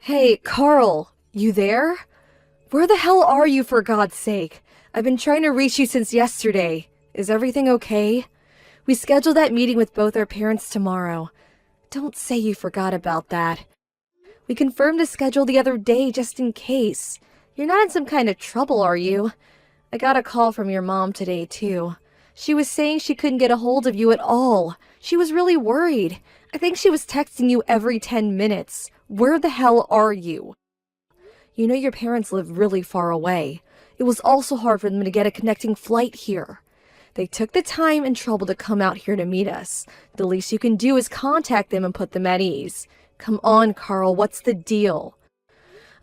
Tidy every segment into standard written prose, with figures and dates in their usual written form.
Hey, Carl, you there? Where the hell are you, for God's sake? I've been trying to reach you since yesterday. Is everything okay? We scheduled that meeting with both our parents tomorrow. Don't say you forgot about that. We confirmed the schedule the other day just in case. You're not in some kind of trouble, are you? I got a call from your mom today, too. She was saying she couldn't get a hold of you at all. She was really worried. I think she was texting you every 10 minutes. Where the hell are you? You know your parents live really far away. It was also hard for them to get a connecting flight here. They took the time and trouble to come out here to meet us. The least you can do is contact them and put them at ease. Come on, Carl, what's the deal?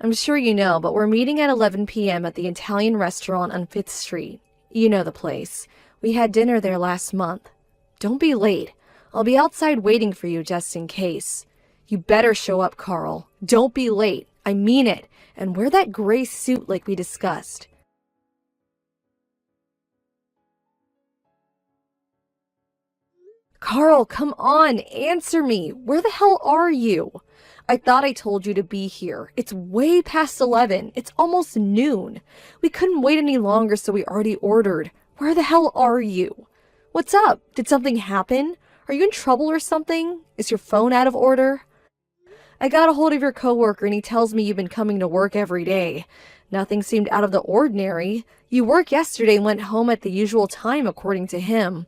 I'm sure you know, but we're meeting at 11 p.m. at the Italian restaurant on 5th Street. You know the place. We had dinner there last month. Don't be late. I'll be outside waiting for you just in case. You better show up, Carl. Don't be late. I mean it. And wear that gray suit like we discussed. Carl, come on, answer me. Where the hell are you? I thought I told you to be here. It's way past 11. It's almost noon. We couldn't wait any longer, so we already ordered. Where the hell are you? What's up? Did something happen? Are you in trouble or something? Is your phone out of order? I got a hold of your coworker and he tells me you've been coming to work every day. Nothing seemed out of the ordinary. You worked yesterday and went home at the usual time, according to him.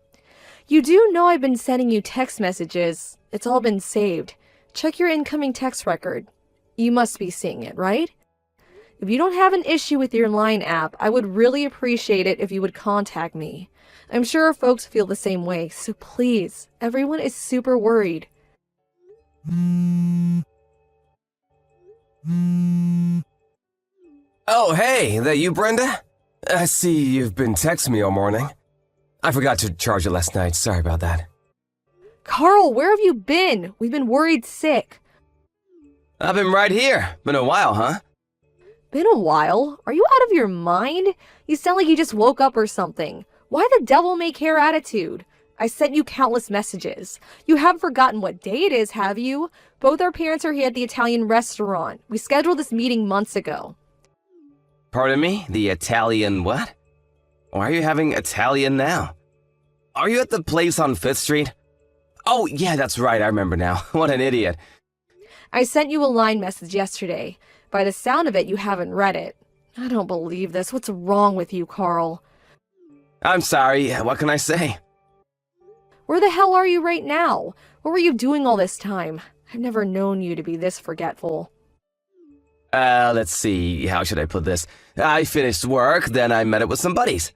You do know I've been sending you text messages. It's all been saved. Check your incoming text record. You must be seeing it, right? If you don't have an issue with your Line app, I would really appreciate it if you would contact me. I'm sure our folks feel the same way, so please, everyone is super worried. Oh, hey, that you, Brenda? I see you've been texting me all morning. I forgot to charge it last night. Sorry about that. Carl, where have you been? We've been worried sick. I've been right here. Been a while, huh? Been a while? Are you out of your mind? You sound like you just woke up or something. Why the devil may care attitude? I sent you countless messages. You haven't forgotten what day it is, have you? Both our parents are here at the Italian restaurant. We scheduled this meeting months ago. Pardon me? The Italian what? Why are you having Italian now? Are you at the place on 5th Street? Oh, yeah, that's right. I remember now. What an idiot. I sent you a Line message yesterday. By the sound of it, you haven't read it. I don't believe this. What's wrong with you, Carl? I'm sorry. What can I say? Where the hell are you right now? What were you doing all this time? I've never known you to be this forgetful. Let's see. How should I put this? I finished work, then I met up with some buddies.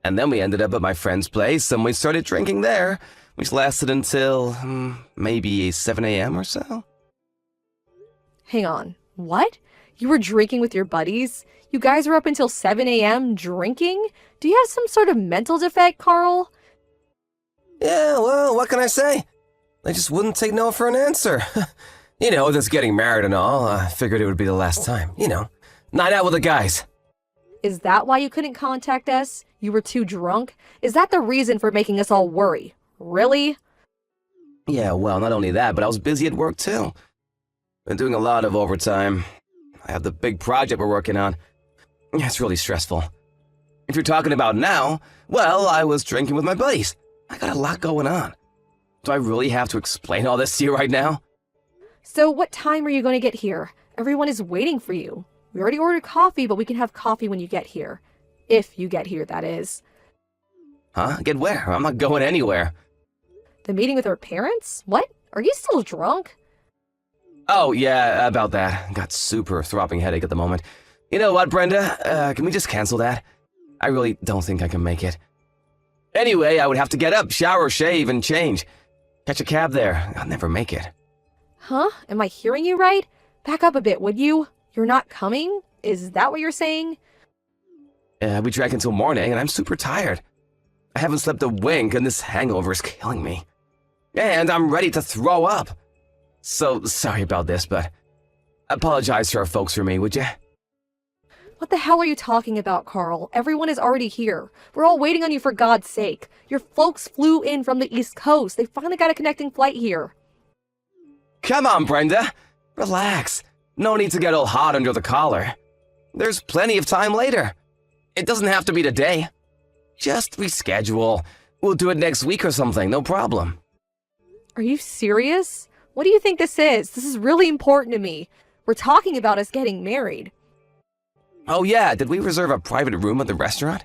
And then we ended up at my friend's place, and we started drinking there, which lasted until maybe 7 a.m. or so. Hang on. What? You were drinking with your buddies? You guys were up until 7 a.m. drinking? Do you have some sort of mental defect, Carl? Yeah, well, what can I say? They just wouldn't take no for an answer. You know, just getting married and all, I figured it would be the last time. You know, night out with the guys. Is that why you couldn't contact us? You were too drunk? Is that the reason for making us all worry? Really? Yeah, well, not only that, but I was busy at work too. Been doing a lot of overtime. I have the big project we're working on. It's really stressful. If you're talking about now, well, I was drinking with my buddies. I got a lot going on. Do I really have to explain all this to you right now? So what time are you going to get here? Everyone is waiting for you. We already ordered coffee, but we can have coffee when you get here. If you get here, that is. Huh? Get where? I'm not going anywhere. The meeting with our parents? What? Are you still drunk? Oh, yeah, about that. Got super throbbing headache at the moment. You know what, Brenda? Can we just cancel that? I really don't think I can make it. Anyway, I would have to get up, shower, shave, and change. Catch a cab there. I'll never make it. Huh? Am I hearing you right? Back up a bit, would you? You're not coming? Is that what you're saying? We drank until morning, and I'm super tired. I haven't slept a wink, and this hangover is killing me. And I'm ready to throw up. So, sorry about this, but apologize to our folks for me, would you? What the hell are you talking about, Carl? Everyone is already here. We're all waiting on you, for God's sake. Your folks flew in from the East Coast. They finally got a connecting flight here. Come on, Brenda. Relax. No need to get all hot under the collar. There's plenty of time later. It doesn't have to be today. Just reschedule. We'll do it next week or something, no problem. Are you serious? What do you think this is? This is really important to me. We're talking about us getting married. Oh yeah, did we reserve a private room at the restaurant?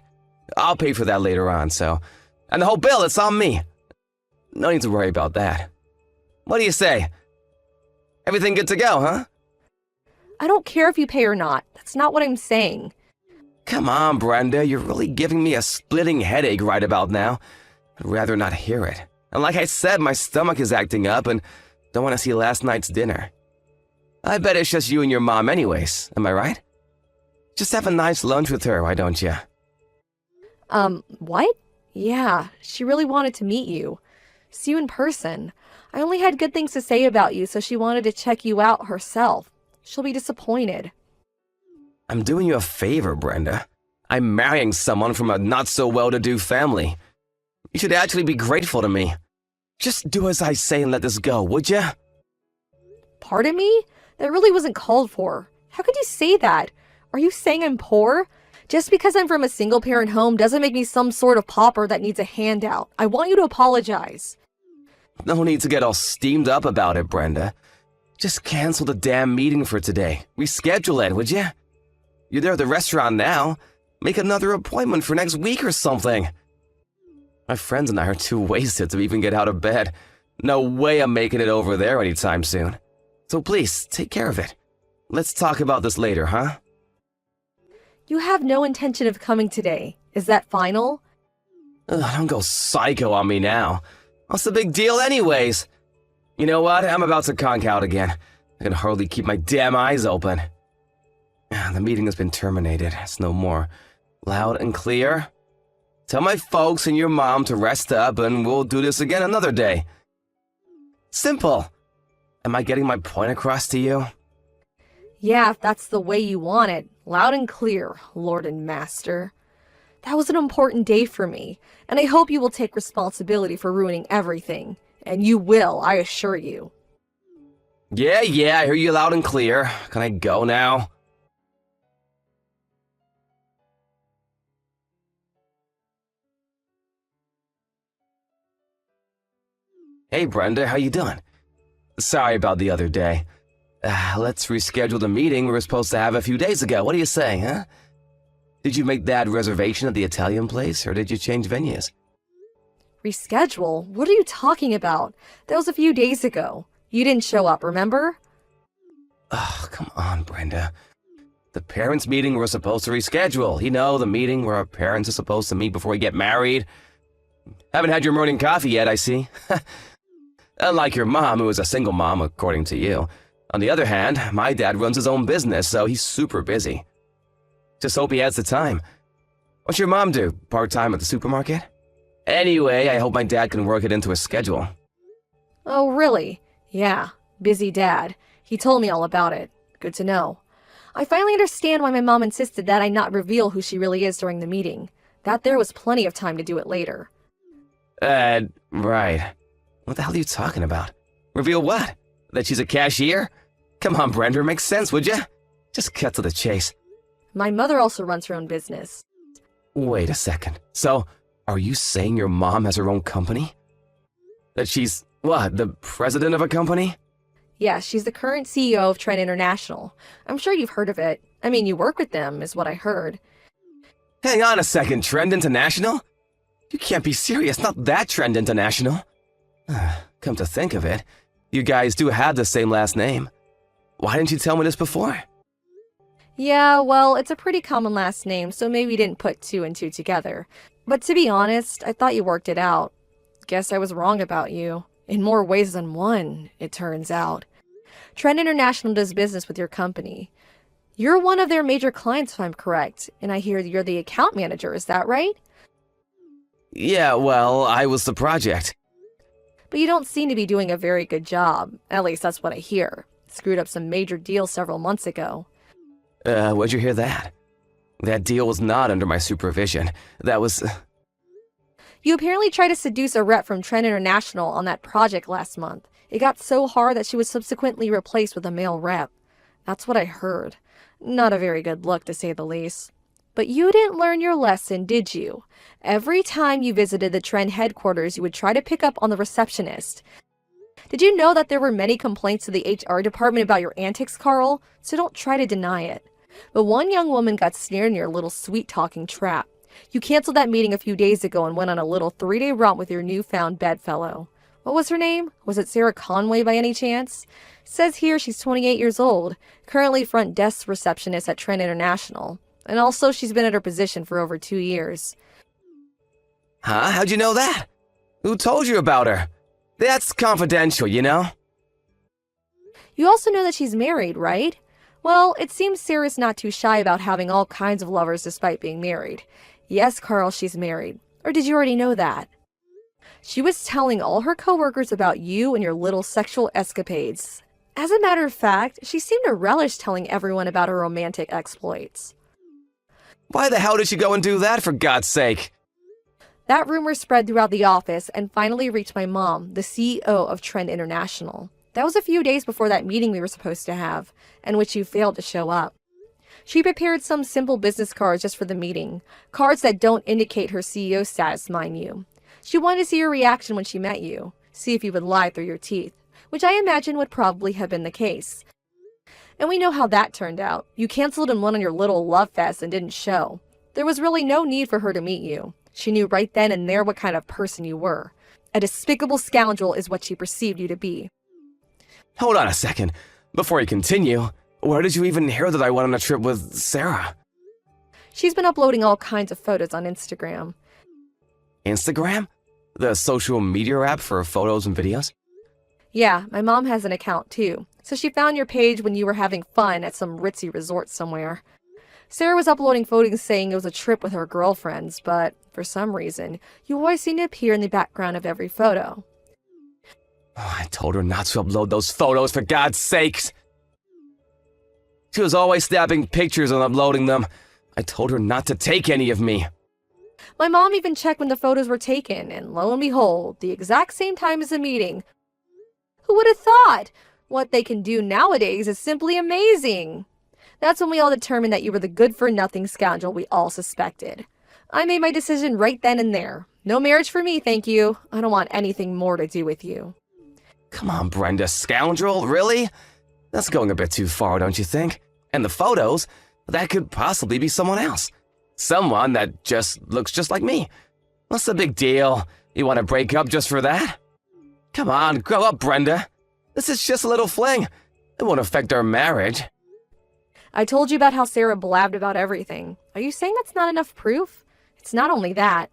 I'll pay for that later on, so... And the whole bill, it's on me. No need to worry about that. What do you say? Everything good to go, huh? I don't care if you pay or not. That's not what I'm saying. Come on, Brenda, you're really giving me a splitting headache right about now. I'd rather not hear it. And like I said, my stomach is acting up and don't want to see last night's dinner. I bet it's just you and your mom anyways, am I right? Just have a nice lunch with her, why don't you? What? Yeah, she really wanted to meet you. See you in person. I only had good things to say about you, so she wanted to check you out herself. She'll be disappointed. I'm doing you a favor, Brenda. I'm marrying someone from a not-so-well-to-do family. You should actually be grateful to me. Just do as I say and let this go, would you? Pardon me? That really wasn't called for. How could you say that? Are you saying I'm poor? Just because I'm from a single-parent home doesn't make me some sort of pauper that needs a handout. I want you to apologize. No need to get all steamed up about it, Brenda. Just cancel the damn meeting for today. Reschedule it, would you? You're there at the restaurant now. Make another appointment for next week or something. My friends and I are too wasted to even get out of bed. No way I'm making it over there anytime soon. So please, take care of it. Let's talk about this later, huh? You have no intention of coming today. Is that final? Ugh, don't go psycho on me now. What's the big deal anyways? You know what? I'm about to conk out again. I can hardly keep my damn eyes open. The meeting has been terminated. It's no more. Loud and clear. Tell my folks and your mom to rest up and we'll do this again another day. Simple. Am I getting my point across to you? Yeah, if that's the way you want it. Loud and clear, Lord and Master. That was an important day for me, and I hope you will take responsibility for ruining everything. And you will, I assure you. Yeah, I hear you loud and clear. Can I go now? Hey Brenda, how you doing? Sorry about the other day. Let's reschedule the meeting we were supposed to have a few days ago. What do you say, huh? Did you make that reservation at the Italian place, or did you change venues? Reschedule? What are you talking about? That was a few days ago. You didn't show up, remember? Oh, come on, Brenda. The parents' meeting we're supposed to reschedule. You know, the meeting where our parents are supposed to meet before we get married. Haven't had your morning coffee yet, I see. Unlike your mom, who is a single mom, according to you. On the other hand, my dad runs his own business, so he's super busy. Just hope he has the time. What's your mom do? Part-time at the supermarket? Anyway, I hope my dad can work it into his schedule. Oh, really? Yeah, busy dad. He told me all about it. Good to know. I finally understand why my mom insisted that I not reveal who she really is during the meeting. That there was plenty of time to do it later. Right. What the hell are you talking about? Reveal what? That she's a cashier? Come on, Brenda, makes sense, would ya? Just cut to the chase. My mother also runs her own business. Wait a second. So, are you saying your mom has her own company? That she's, what, the president of a company? Yeah, she's the current CEO of Trend International. I'm sure you've heard of it. I mean, you work with them, is what I heard. Hang on a second, Trend International? You can't be serious, not that Trend International. Come to think of it, you guys do have the same last name. Why didn't you tell me this before? Yeah, well, it's a pretty common last name, so maybe you didn't put two and two together. But to be honest, I thought you worked it out. Guess I was wrong about you. In more ways than one, it turns out. Trend International does business with your company. You're one of their major clients, if I'm correct, and I hear you're the account manager, is that right? Yeah, well, I was the project. But you don't seem to be doing a very good job. At least that's what I hear. Screwed up some major deals several months ago. Where'd you hear that? That deal was not under my supervision. That was... You apparently tried to seduce a rep from Trend International on that project last month. It got so hard that she was subsequently replaced with a male rep. That's what I heard. Not a very good look, to say the least. But you didn't learn your lesson, did you? Every time you visited the Trend headquarters, you would try to pick up on the receptionist. Did you know that there were many complaints to the HR department about your antics, Carl? So don't try to deny it. But one young woman got snared in your little sweet-talking trap. You canceled that meeting a few days ago and went on a little 3-day romp with your newfound bedfellow. What was her name? Was it Sarah Conway by any chance? Says here she's 28 years old, currently front desk receptionist at Trend International. And also she's been at her position for over 2 years. Huh? How'd you know that? Who told you about her? That's confidential, you know? You also know that she's married, right? Well, it seems Sarah's not too shy about having all kinds of lovers despite being married. Yes, Carl, she's married. Or did you already know that? She was telling all her coworkers about you and your little sexual escapades. As a matter of fact, she seemed to relish telling everyone about her romantic exploits. Why the hell did she go and do that, for God's sake? That rumor spread throughout the office and finally reached my mom, the CEO of Trend International. That was a few days before that meeting we were supposed to have, and which you failed to show up. She prepared some simple business cards just for the meeting, cards that don't indicate her CEO status, mind you. She wanted to see your reaction when she met you, see if you would lie through your teeth, which I imagine would probably have been the case. And we know how that turned out. You canceled and went on your little love fest and didn't show. There was really no need for her to meet you. She knew right then and there what kind of person you were. A despicable scoundrel is what she perceived you to be. Hold on a second. Before you continue, where did you even hear that I went on a trip with Sarah? She's been uploading all kinds of photos on Instagram. Instagram? The social media app for photos and videos? Yeah, my mom has an account too. So she found your page when you were having fun at some ritzy resort somewhere. Sarah was uploading photos saying it was a trip with her girlfriends, but for some reason, you always seem to appear in the background of every photo. Oh, I told her not to upload those photos, for God's sakes. She was always snapping pictures and uploading them. I told her not to take any of me. My mom even checked when the photos were taken, and lo and behold, the exact same time as the meeting. Who would have thought? What they can do nowadays is simply amazing. That's when we all determined that you were the good-for-nothing scoundrel we all suspected. I made my decision right then and there. No marriage for me, thank you. I don't want anything more to do with you. Come on, Brenda, scoundrel, really? That's going a bit too far, don't you think? And the photos? That could possibly be someone else. Someone that just looks just like me. What's the big deal? You want to break up just for that? Come on, grow up, Brenda. This is just a little fling. It won't affect our marriage. I told you about how Sarah blabbed about everything. Are you saying that's not enough proof? It's not only that.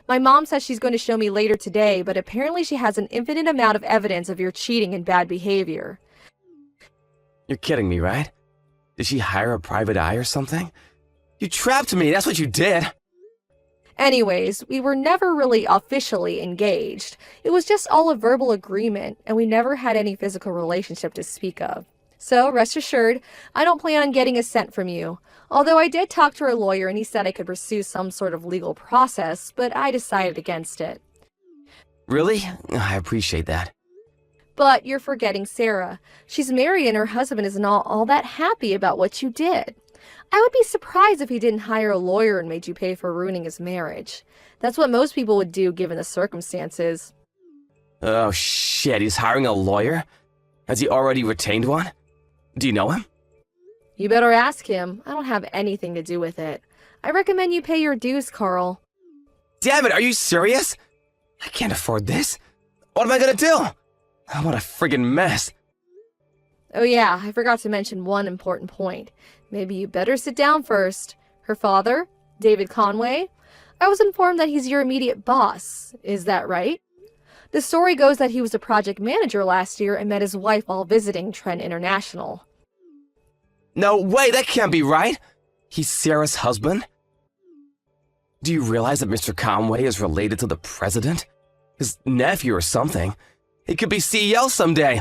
My mom says she's going to show me later today, but apparently she has an infinite amount of evidence of your cheating and bad behavior. You're kidding me, right? Did she hire a private eye or something? You trapped me, that's what you did. Anyways, we were never really officially engaged. It was just all a verbal agreement, and we never had any physical relationship to speak of. So, rest assured, I don't plan on getting a cent from you. Although I did talk to our lawyer and he said I could pursue some sort of legal process, but I decided against it. Really? I appreciate that. But you're forgetting Sarah. She's married and her husband is not all that happy about what you did. I would be surprised if he didn't hire a lawyer and made you pay for ruining his marriage. That's what most people would do given the circumstances. Oh shit, he's hiring a lawyer? Has he already retained one? Do you know him? You better ask him. I don't have anything to do with it. I recommend you pay your dues, Carl. Damn it, are you serious? I can't afford this. What am I gonna do? Oh, what a friggin' mess. Oh yeah, I forgot to mention one important point. Maybe you better sit down first. Her father, David Conway? I was informed that he's your immediate boss. Is that right? The story goes that he was a project manager last year and met his wife while visiting Trend International. No way, that can't be right. He's Sarah's husband? Do you realize that Mr. Conway is related to the president? His nephew or something. He could be CEO someday.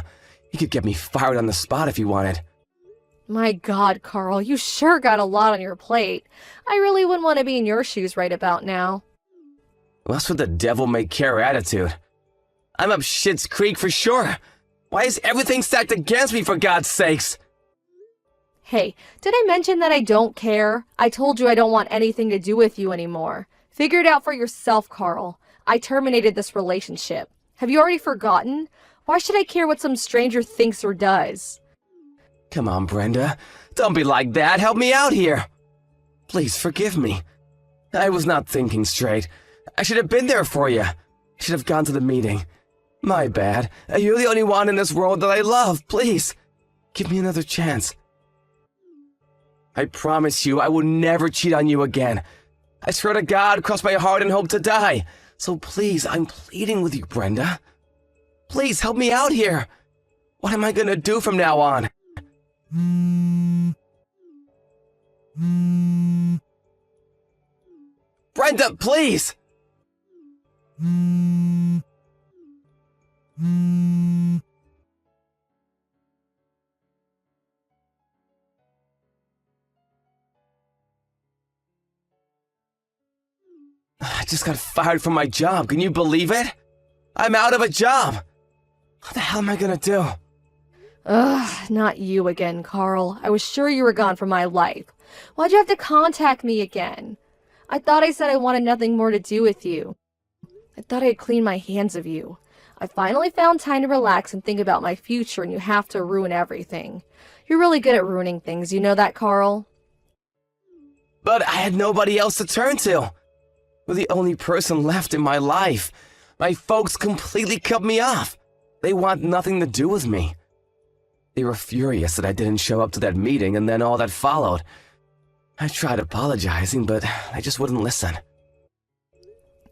He could get me fired on the spot if he wanted. My God, Carl, you sure got a lot on your plate. I really wouldn't want to be in your shoes right about now. Well, that's what the devil-may-care attitude. I'm up shit's creek for sure. Why is everything stacked against me, for God's sakes? Hey, did I mention that I don't care? I told you I don't want anything to do with you anymore. Figure it out for yourself, Carl. I terminated this relationship. Have you already forgotten? Why should I care what some stranger thinks or does? Come on, Brenda. Don't be like that. Help me out here. Please forgive me. I was not thinking straight. I should have been there for you. I should have gone to the meeting. My bad. You're the only one in this world that I love. Please, give me another chance. I promise you I will never cheat on you again. I swear to God, cross my heart and hope to die. So please, I'm pleading with you, Brenda. Please help me out here. What am I gonna do from now on? Brenda, please! I just got fired from my job. Can you believe it? I'm out of a job. What the hell am I gonna do? Ugh, not you again, Carl. I was sure you were gone from my life. Why'd you have to contact me again? I thought I said I wanted nothing more to do with you. I thought I had cleaned my hands of you. I finally found time to relax and think about my future, and you have to ruin everything. You're really good at ruining things, you know that, Carl? But I had nobody else to turn to. You're the only person left in my life. My folks completely cut me off. They want nothing to do with me. They were furious that I didn't show up to that meeting and then all that followed. I tried apologizing, but they just wouldn't listen.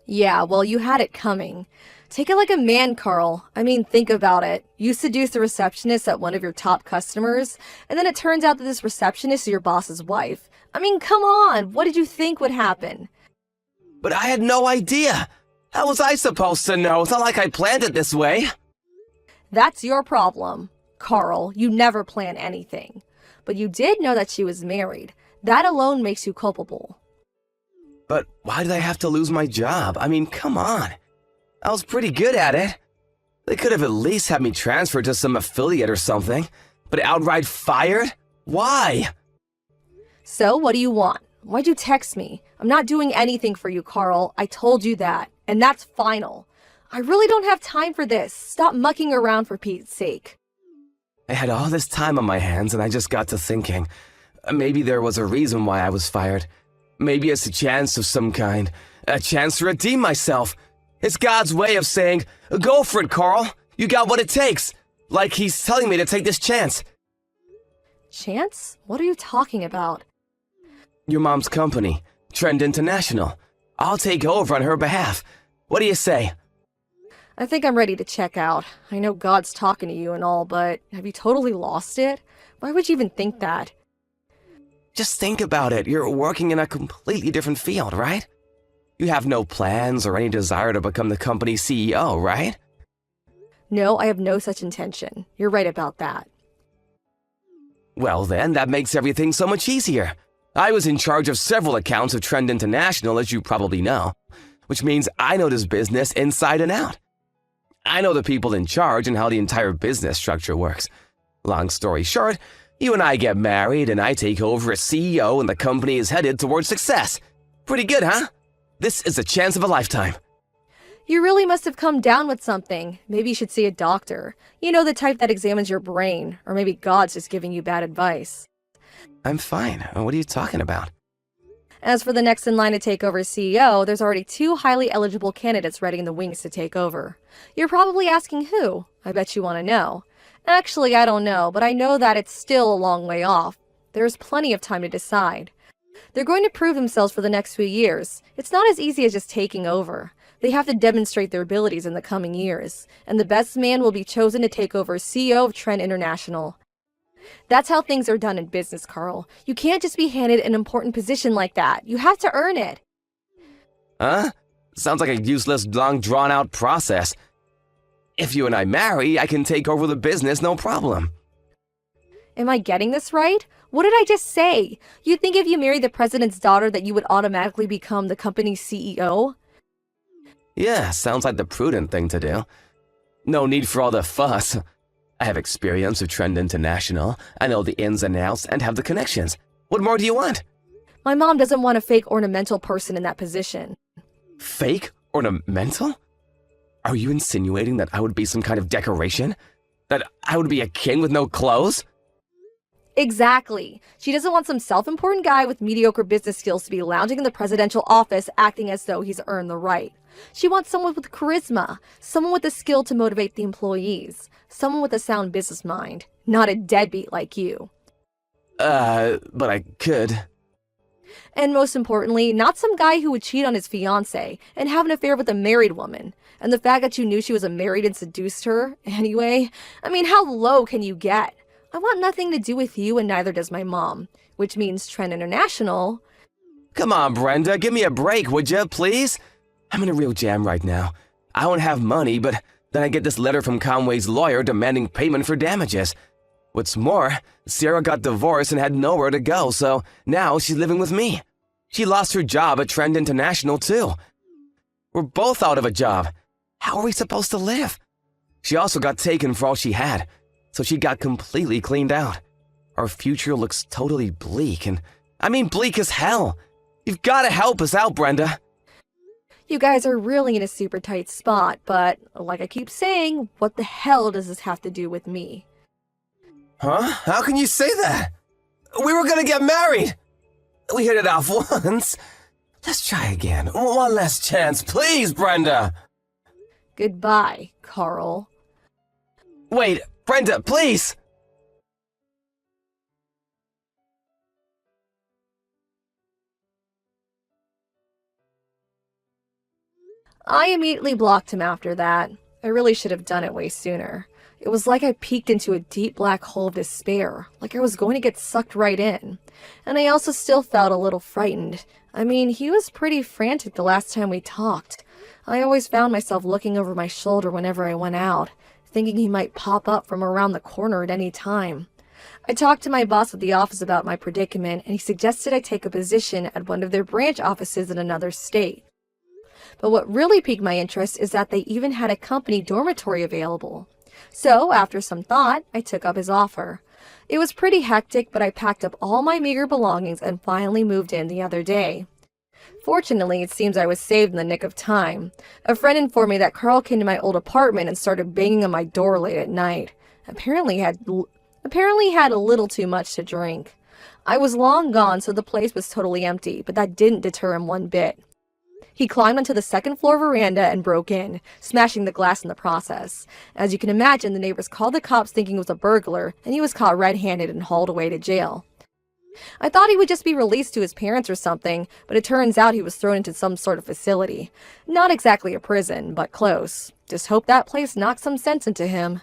Yeah, well, you had it coming. Take it like a man, Carl. I mean, think about it. You seduced a receptionist at one of your top customers, and then it turns out that this receptionist is your boss's wife. I mean, come on, what did you think would happen? But I had no idea. How was I supposed to know? It's not like I planned it this way. That's your problem. Carl, you never plan anything. But you did know that she was married. That alone makes you culpable. But why did I have to lose my job? I mean, come on. I was pretty good at it. They could have at least had me transferred to some affiliate or something. But outright fired? Why? So, what do you want? Why'd you text me? I'm not doing anything for you, Carl. I told you that. And that's final. I really don't have time for this. Stop mucking around for Pete's sake. I had all this time on my hands and I just got to thinking. Maybe there was a reason why I was fired. Maybe it's a chance of some kind. A chance to redeem myself. It's God's way of saying, go for it, Carl. You got what it takes. Like he's telling me to take this chance. Chance? What are you talking about? Your mom's company, Trend International. I'll take over on her behalf. What do you say? I think I'm ready to check out. I know God's talking to you and all, but have you totally lost it? Why would you even think that? Just think about it. You're working in a completely different field, right? You have no plans or any desire to become the company's CEO, right? No, I have no such intention. You're right about that. Well then, that makes everything so much easier. I was in charge of several accounts of Trend International, as you probably know, which means I know this business inside and out. I know the people in charge and how the entire business structure works. Long story short, you and I get married and I take over as CEO and the company is headed towards success. Pretty good, huh? This is a chance of a lifetime. You really must have come down with something. Maybe you should see a doctor. You know, the type that examines your brain. Or maybe God's just giving you bad advice. I'm fine. What are you talking about? As for the next in line to take over as CEO, there's already 2 highly eligible candidates ready in the wings to take over. You're probably asking who? I bet you want to know. Actually, I don't know, but I know that it's still a long way off. There's plenty of time to decide. They're going to prove themselves for the next few years. It's not as easy as just taking over. They have to demonstrate their abilities in the coming years, and the best man will be chosen to take over as CEO of Trend International. That's how things are done in business, Carl. You can't just be handed an important position like that. You have to earn it. Huh? Sounds like a useless, long, drawn-out process. If you and I marry, I can take over the business, no problem. Am I getting this right? What did I just say? You think if you marry the president's daughter that you would automatically become the company's CEO? Yeah, sounds like the prudent thing to do. No need for all the fuss. I have experience with Trend International. I know the ins and outs and have the connections. What more do you want? My mom doesn't want a fake ornamental person in that position. Fake? Ornamental? Are you insinuating that I would be some kind of decoration? That I would be a king with no clothes? Exactly. She doesn't want some self-important guy with mediocre business skills to be lounging in the presidential office acting as though he's earned the right. She wants someone with charisma, someone with the skill to motivate the employees, someone with a sound business mind, not a deadbeat like you. But I could. And most importantly, not some guy who would cheat on his fiancé and have an affair with a married woman. And the fact that you knew she was married and seduced her, anyway, I mean, how low can you get? I want nothing to do with you and neither does my mom, which means Trend International. Come on, Brenda, give me a break, would you, please? I'm in a real jam right now. I don't have money, but then I get this letter from Conway's lawyer demanding payment for damages. What's more, Sarah got divorced and had nowhere to go, so now she's living with me. She lost her job at Trend International, too. We're both out of a job. How are we supposed to live? She also got taken for all she had, so she got completely cleaned out. Our future looks totally bleak, and I mean bleak as hell. You've got to help us out, Brenda. You guys are really in a super tight spot, but like I keep saying, what the hell does this have to do with me? Huh? How can you say that? We were gonna get married! We hit it off once. Let's try again. One last chance, please, Brenda! Goodbye, Carl. Wait, Brenda, please! I immediately blocked him after that. I really should have done it way sooner. It was like I peeked into a deep black hole of despair, like I was going to get sucked right in. And I also still felt a little frightened. I mean, he was pretty frantic the last time we talked. I always found myself looking over my shoulder whenever I went out, thinking he might pop up from around the corner at any time. I talked to my boss at the office about my predicament, and he suggested I take a position at one of their branch offices in another state. But what really piqued my interest is that they even had a company dormitory available. So, after some thought, I took up his offer. It was pretty hectic, but I packed up all my meager belongings and finally moved in the other day. Fortunately, it seems I was saved in the nick of time. A friend informed me that Carl came to my old apartment and started banging on my door late at night. Apparently had a little too much to drink. I was long gone, so the place was totally empty, but that didn't deter him one bit. He climbed onto the second floor veranda and broke in, smashing the glass in the process. As you can imagine, the neighbors called the cops thinking it was a burglar, and he was caught red-handed and hauled away to jail. I thought he would just be released to his parents or something, but it turns out he was thrown into some sort of facility. Not exactly a prison, but close. Just hope that place knocked some sense into him.